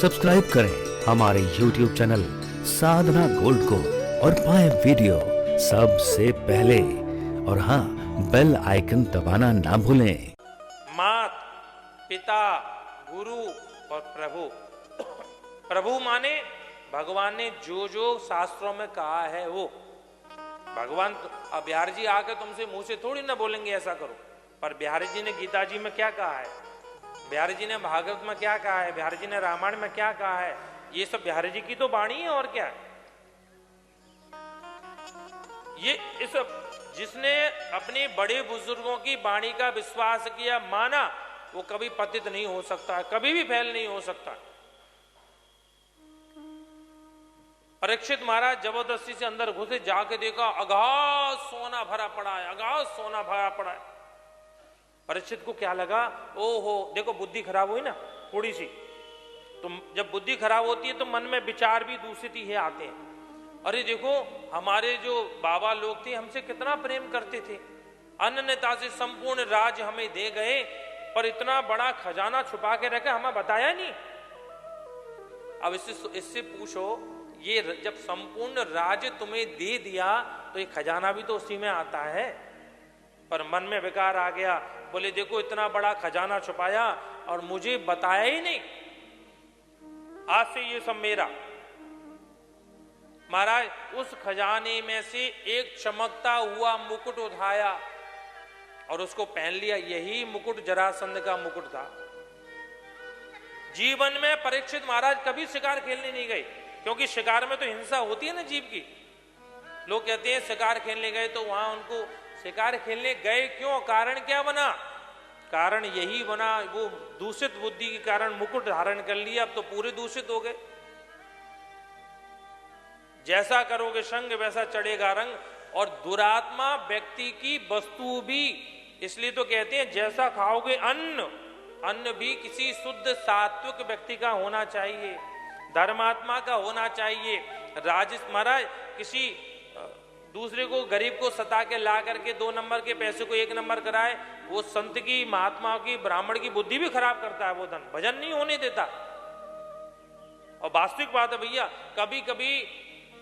Subscribe करें हमारे YouTube channel साधना gold को और पाएं वीडियो सबसे पहले। और हाँ, बेल आइकन दबाना ना भूलें। मात, पिता, गुरु और प्रभु। प्रभु माने भगवान ने जो जो शास्त्रों में कहा है वो। भगवान अब बिहारी जी आके तुमसे मुंह से थोड़ी ना बोलेंगे ऐसा करो, पर बिहारी जी ने गीता जी में क्या कहा है, बिहारी जी ने भागवत में क्या कहा है, बिहारी जी ने रामायण में क्या कहा है, ये सब बिहारी जी की तो वाणी है और क्या है। ये इस जिसने अपने बड़े बुजुर्गों की वाणी का विश्वास किया, माना, वो कभी पतित नहीं हो सकता है, कभी भी फेल नहीं हो सकता। परीक्षित महाराज जबरदस्ती से अंदर घुसे, जाके देखा अगाध सोना भरा पड़ा है, अगाध सोना भरा पड़ा है। परीक्षित को क्या लगा, ओहो, देखो बुद्धि खराब हुई ना थोड़ी सी, तो जब बुद्धि खराब होती है तो मन में विचार भी दूषित ही आते हैं। अरे देखो हमारे जो बाबा लोग थे हमसे कितना प्रेम करते थे, अनन्यता से संपूर्ण राज हमें दे गए, पर इतना बड़ा खजाना छुपा के रखे, हमें बताया नहीं। अब इससे पूछो, ये जब संपूर्ण राज तुम्हें दे दिया तो ये खजाना भी तो उसी में आता है। पर मन में विकार आ गया, बोले देखो इतना बड़ा खजाना छुपाया और मुझे बताया ही नहीं, आज से ये सब मेरा। महाराज उस खजाने में से एक चमकता हुआ मुकुट उठाया और उसको पहन लिया। यही मुकुट जरासंध का मुकुट था। जीवन में परीक्षित महाराज कभी शिकार खेलने नहीं गए, क्योंकि शिकार में तो हिंसा होती है ना जीव की। लोग कहते हैं शिकार खेलने गए तो वहां उनको, शिकार खेलने गए क्यों, कारण क्या बना, कारण यही बना, वो दूषित बुद्धि के कारण मुकुट धारण कर लिया, अब तो पूरे दूषित हो गए। जैसा करोगे संग वैसा चढ़ेगा रंग। और दुरात्मा व्यक्ति की वस्तु भी, इसलिए तो कहते हैं जैसा खाओगे अन्न, अन्न भी किसी शुद्ध सात्विक व्यक्ति का होना चाहिए, धर्मात्मा का होना चाहिए। राजेश महाराज किसी दूसरे को, गरीब को सता के ला करके 2 नंबर के पैसे को 1 नंबर कराए, वो संत की, महात्मा की, ब्राह्मण की बुद्धि भी खराब करता है। वो धन भजन नहीं होने देता। और वास्तविक बात है भैया, कभी कभी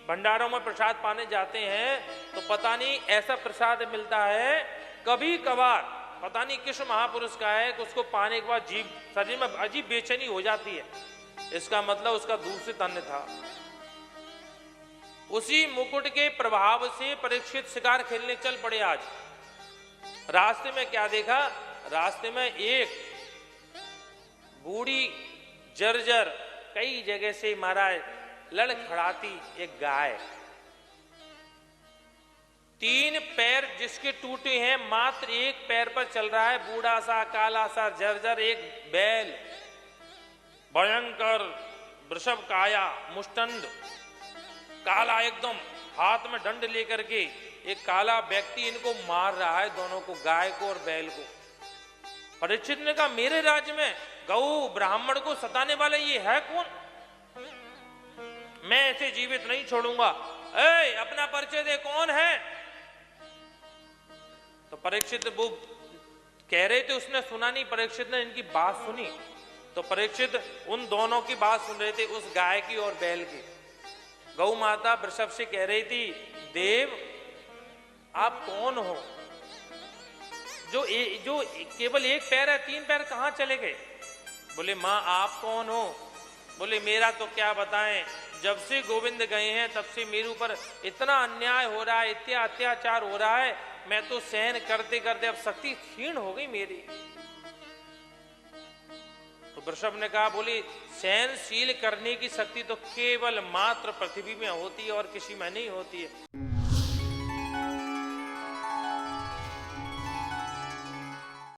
भंडारों में प्रसाद पाने जाते हैं तो पता नहीं ऐसा प्रसाद मिलता है, कभी कभार पता नहीं किस महापुरुष का है कि उसको पाने के बाद जीव शरीर में अजीब बेचैनी हो जाती है। इसका मतलब उसका दूषित अन्न था। उसी मुकुट के प्रभाव से परीक्षित शिकार खेलने चल पड़े। आज रास्ते में क्या देखा, रास्ते में एक बूढ़ी जर्जर कई जगह से महाराज लड़खड़ाती एक गाय, 3 पैर जिसके टूटे हैं, मात्र 1 पैर पर चल रहा है, बूढ़ा सा काला सा जर्जर एक बैल, भयंकर वृषभ काया, मुष्टंड, काला एकदम, हाथ में दंड लेकर के एक काला व्यक्ति इनको मार रहा है, दोनों को, गाय को और बैल को। परीक्षित ने कहा मेरे राज्य में गौ ब्राह्मण को सताने वाला ये है कौन, मैं ऐसे जीवित नहीं छोड़ूंगा, ए अपना परिचय दे, कौन है। तो परीक्षित वो कह रहे थे, उसने सुना नहीं, परीक्षित ने इनकी बात सुनी। तो परीक्षित उन दोनों की बात सुन रहे थे, उस गाय की और बैल की। गौ माता वृषभ से कह रही थी, देव आप कौन हो, जो केवल 1 पैर है, 3 पैर कहां चले गए। बोले मां आप कौन हो। बोले मेरा तो क्या बताएं, जब से गोविंद गए हैं तब से मेरे ऊपर इतना अन्याय हो रहा है, इतना अत्याचार हो रहा है, मैं तो सहन करते करते अब शक्ति क्षीण हो गई मेरी। तो वृषभ ने कहा, बोली सहनशील करने की शक्ति तो केवल मात्र पृथ्वी में होती है और किसी में नहीं होती है।